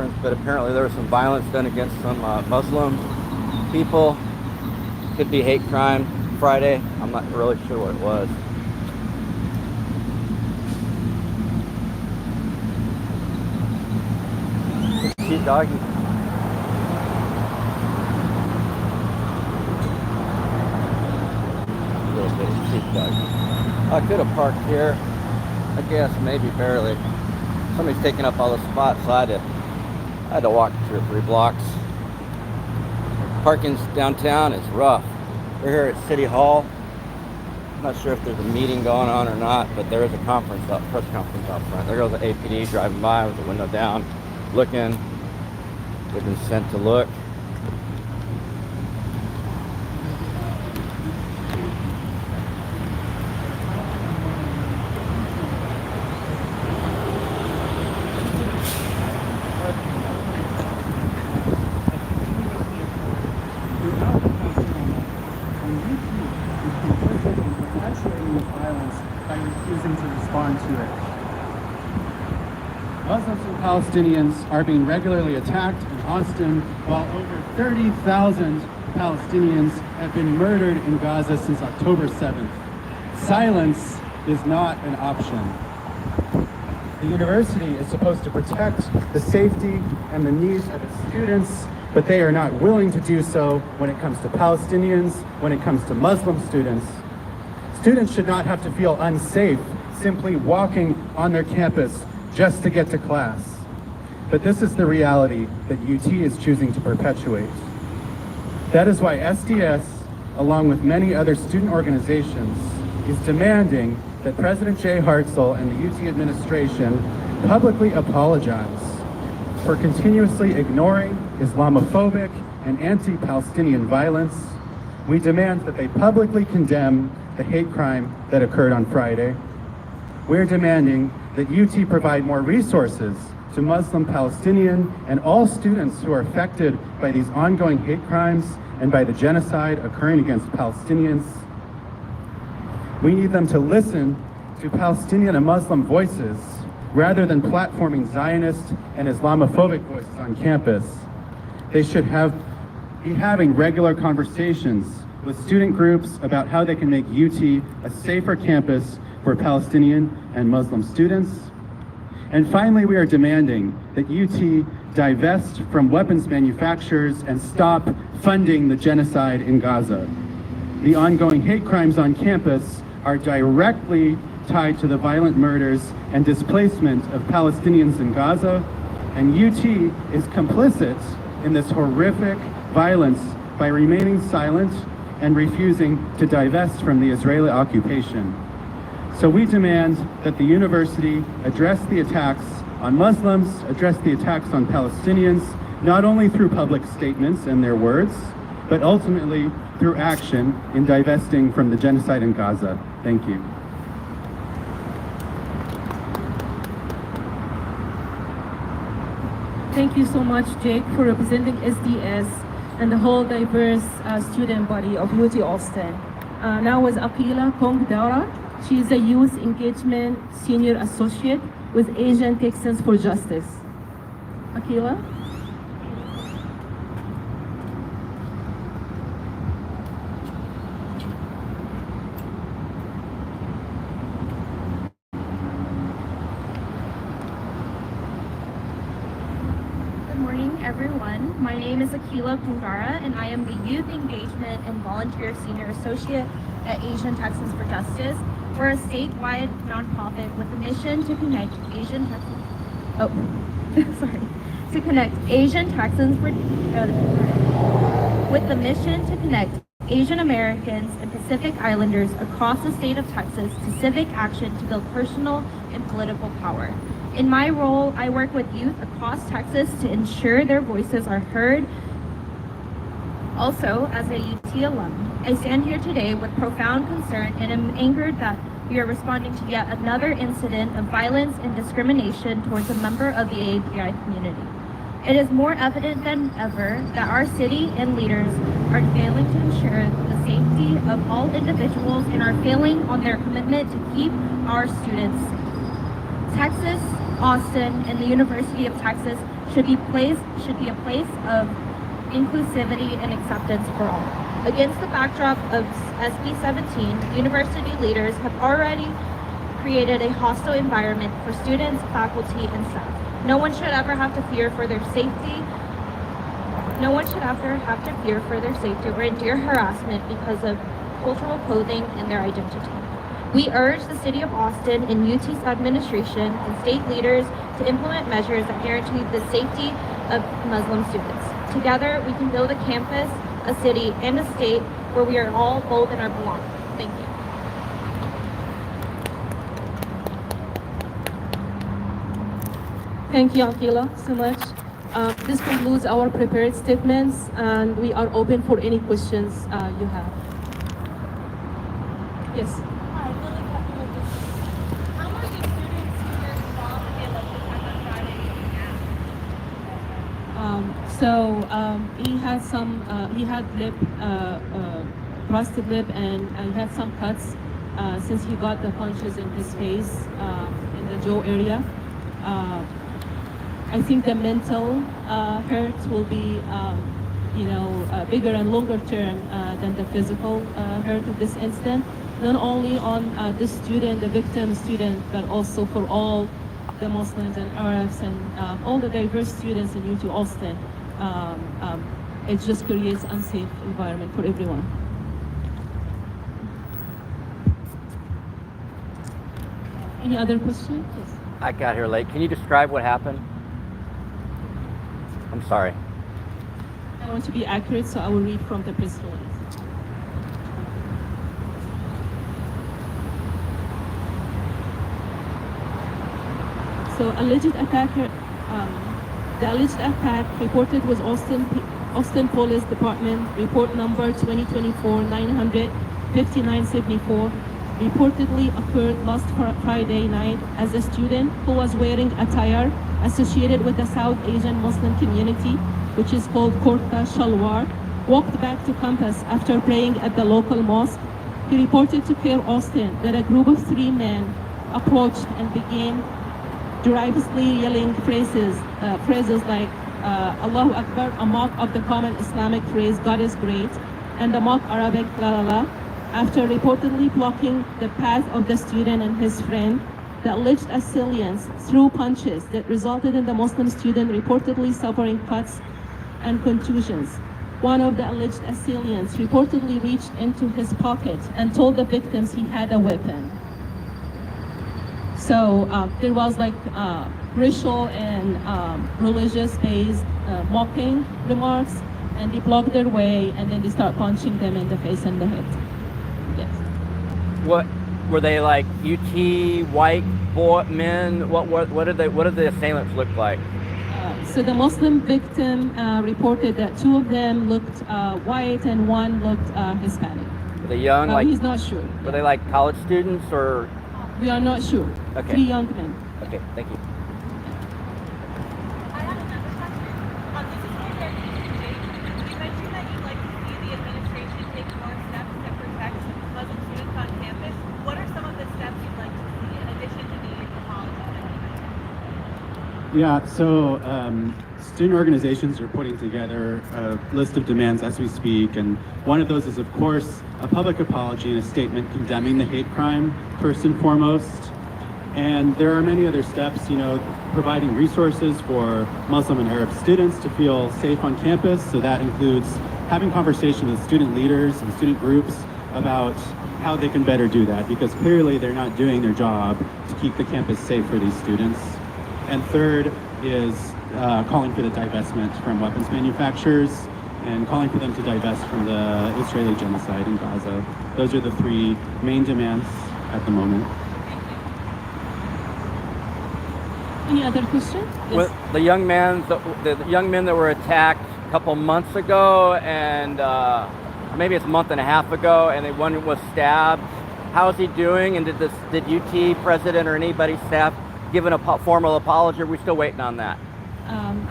conference, but apparently there was some violence done against some Muslim people. Could be hate crime Friday. I'm not really sure what it was. Cute doggy. Little bit of cute doggy. I could have parked here. I guess maybe barely. Somebody's taking up all the spots, so I had to walk 2 or 3 blocks. Parking downtown is rough. We're here at City Hall. I'm not sure if there's a meeting going on or not, but there is a press conference out front. There goes the APD driving by with the window down, looking. They've been sent to look. Muslims and Palestinians are being regularly attacked in Austin, while over 30,000 Palestinians have been murdered in Gaza since October 7th. Silence is not an option. The university is supposed to protect the safety and the needs of its students, but they are not willing to do so when it comes to Palestinians, when it comes to Muslim students. Students should not have to feel unsafe simply walking on their campus just to get to class. But this is the reality that UT is choosing to perpetuate. That is why SDS, along with many other student organizations, is demanding that President Jay Hartzell and the UT administration publicly apologize for continuously ignoring Islamophobic and anti-Palestinian violence. We demand that they publicly condemn the hate crime that occurred on Friday. We're demanding that UT provide more resources to Muslim, Palestinian, and all students who are affected by these ongoing hate crimes and by the genocide occurring against Palestinians. We need them to listen to Palestinian and Muslim voices rather than platforming Zionist and Islamophobic voices on campus. They should be having regular conversations with student groups about how they can make UT a safer campus for Palestinian and Muslim students. And finally, we are demanding that UT divest from weapons manufacturers and stop funding the genocide in Gaza. The ongoing hate crimes on campus are directly tied to the violent murders and displacement of Palestinians in Gaza, and UT is complicit in this horrific violence by remaining silent and refusing to divest from the Israeli occupation. So we demand that the university address the attacks on Muslims, address the attacks on Palestinians, not only through public statements and their words, but ultimately through action in divesting from the genocide in Gaza. Thank you. Thank you so much, Jake, for representing SDS and the whole diverse student body of UT Austin. Now is Akila Pongdara. She is a Youth Engagement Senior Associate with Asian Texans for Justice. Akila? Everyone. My name is Akila Pungara, and I am the Youth Engagement and Volunteer Senior Associate at Asian Texans for Justice. We're a statewide nonprofit with a mission to connect Asian Texans. To connect Asian Texans for with the mission to connect Asian Americans and Pacific Islanders across the state of Texas to civic action to build personal and political power. In my role, I work with youth across Texas to ensure their voices are heard. Also, as a UT alum, I stand here today with profound concern and am angered that we are responding to yet another incident of violence and discrimination towards a member of the AAPI community. It is more evident than ever that our city and leaders are failing to ensure the safety of all individuals and are failing on their commitment to keep our students safe. Texas Austin, and the University of Texas should be a place of inclusivity and acceptance for all. Against the backdrop of SB 17, university leaders have already created a hostile environment for students, faculty, and staff. No one should ever have to fear for their safety. No one should ever have to fear for their safety or endure harassment because of cultural clothing and their identity. We urge the City of Austin and UT's administration and state leaders to implement measures that guarantee the safety of Muslim students. Together, we can build a campus, a city, and a state where we are all bold in our belonging. Thank you. Thank you, Akila, so much. This concludes our prepared statements, and we are open for any questions you have. Yes. Hi, Lily Pepper. How many students were involved in the election on Friday? He had some, he had frosted lip, and he had some cuts since he got the punches in his face in the jaw area. I think the mental hurt will be, bigger and longer term than the physical hurt of this incident. Not only on the student, the victim student, but also for all the Muslims and Arabs and all the diverse students in UT Austin. It just creates unsafe environment for everyone. Any other questions? Yes. I got here late. Can you describe what happened? I'm sorry. I want to be accurate, so I will read from the press release. So the alleged attack reported was Austin Police Department report number 2024-959-74 reportedly occurred last Friday night as a student who was wearing attire associated with the South Asian Muslim community, which is called Kurta Shalwar, walked back to campus after praying at the local mosque. He reported to Care Austin that a group of 3 men approached and began derisively yelling phrases like Allahu Akbar, a mock of the common Islamic phrase, God is great, and the mock Arabic la la la. After reportedly blocking the path of the student and his friend, the alleged assailants threw punches that resulted in the Muslim student reportedly suffering cuts and contusions. One of the alleged assailants reportedly reached into his pocket and told the victims he had a weapon. So there was like racial and religious-based mocking remarks, and they blocked their way, and then they start punching them in the face and the head. Yes. What were they like? UT white men? What did the assailants look like? So the Muslim victim reported that 2 of them looked white and 1 looked Hispanic. Were they young? He's not sure. Were they like college students or? We are not sure. Okay. 3 young men. Okay, thank you. I have another question. This is regarding today. You mentioned that you'd like to see the administration take more steps to protect Muslim students on campus. What are some of the steps you'd like to see in addition to the apology that you mentioned? Yeah, so student organizations are putting together a list of demands as we speak, and one of those is, of course, a public apology and a statement condemning the hate crime, first and foremost. And there are many other steps, providing resources for Muslim and Arab students to feel safe on campus. So that includes having conversations with student leaders and student groups about how they can better do that, because clearly they're not doing their job to keep the campus safe for these students. And third is calling for the divestment from weapons manufacturers and calling for them to divest from the Israeli genocide in Gaza. Those are the 3 main demands at the moment. Any other question? Yes. Well, the young men that were attacked a couple months ago, and maybe it's a month and a half ago, and one was stabbed. How is he doing? And did UT president or anybody staff give a formal apology? Are we still waiting on that?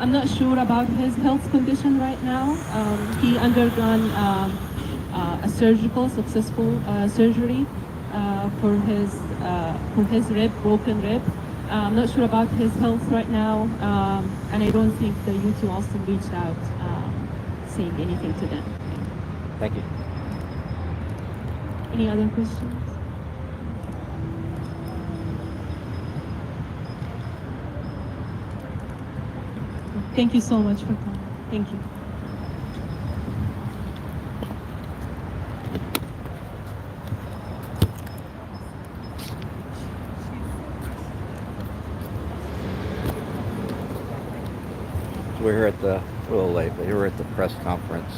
I'm not sure about his health condition right now. He undergone a successful surgery for his broken rib. I'm not sure about his health right now, and I don't think the UT Austin reached out saying anything to them. Thank you. Any other questions? Thank you so much for coming. Thank you. We're here at the, a little late, but here we're at the press conference.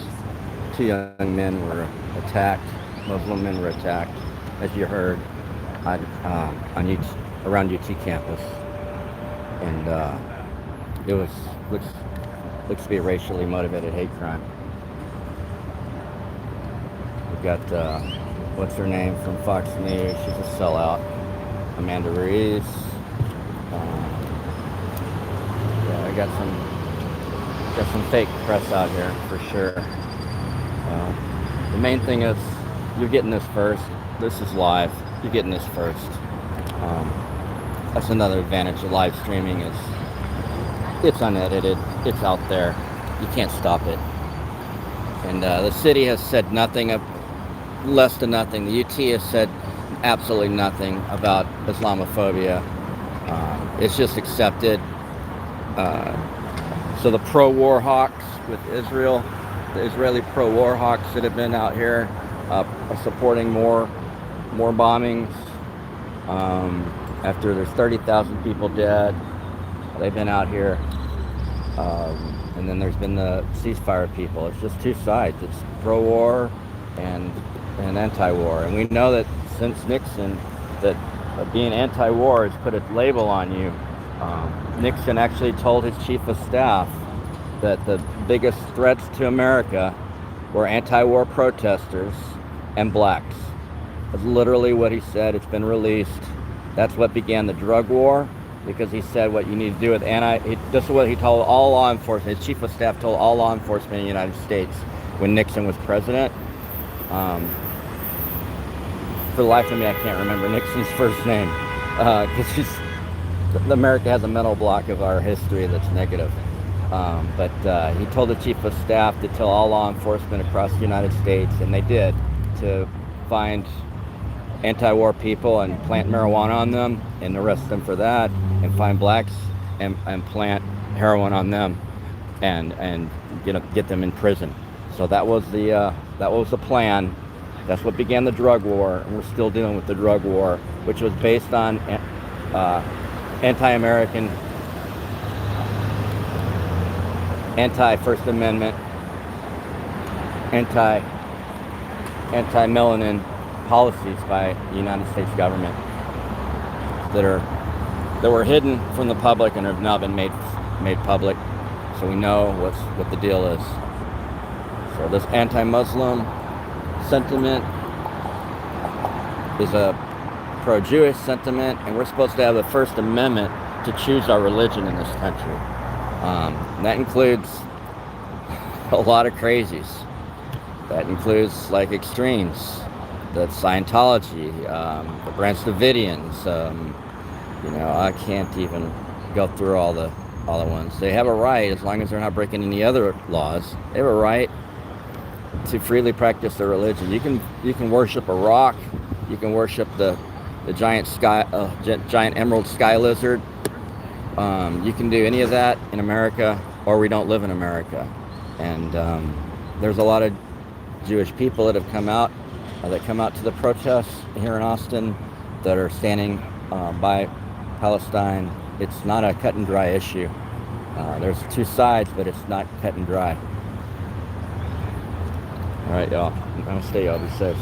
2 young men were attacked, Muslim men were attacked, as you heard, around UT campus. And it looks to be a racially motivated hate crime. We've got, what's her name from Fox News, she's a sellout, Amanda Ruiz. Yeah, I got some fake press out here for sure. The main thing is you're getting this first. This is live. You're getting this first. That's another advantage of live streaming is it's unedited. It's out there. You can't stop it. And the city has said nothing, less than nothing. The UT has said absolutely nothing about Islamophobia. It's just accepted. So the pro-war hawks with Israel, the Israeli pro-war hawks that have been out here are supporting more bombings. After there's 30,000 people dead, they've been out here. And then there's been the ceasefire people. It's just two sides. It's pro-war and anti-war. And we know that since Nixon, that being anti-war has put a label on you. Nixon actually told his chief of staff that the biggest threats to America were anti-war protesters and blacks. That's literally what he said. It's been released. That's what began the drug war, because he said what you need to do with this is what he told all law enforcement. His chief of staff told all law enforcement in the United States when Nixon was president. For the life of me, I can't remember Nixon's first name, because America has a mental block of our history that's negative. But he told the chief of staff to tell all law enforcement across the United States, and they did, to find anti-war people and plant marijuana on them and arrest them for that, and find blacks and plant heroin on them and get them in prison. So that was the plan. That's what began the drug war, and we're still dealing with the drug war, which was based on anti-American, anti-First Amendment, anti-melanin policies by the United States government that were hidden from the public and have now been made public, so we know what the deal is. So this anti-Muslim sentiment is a pro-Jewish sentiment, and we're supposed to have the First Amendment to choose our religion in this country. That includes a lot of crazies. That includes like extremes. That's Scientology, the Branch Davidians. I can't even go through all the ones. They have a right, as long as they're not breaking any other laws. They have a right to freely practice their religion. You can worship a rock. You can worship the giant emerald sky lizard. You can do any of that in America, or we don't live in America. And there's a lot of Jewish people that have come out to the protests here in Austin that are standing by Palestine. It's not a cut and dry issue. There's two sides, but it's not cut and dry. All right, y'all. Namaste, y'all. Be safe.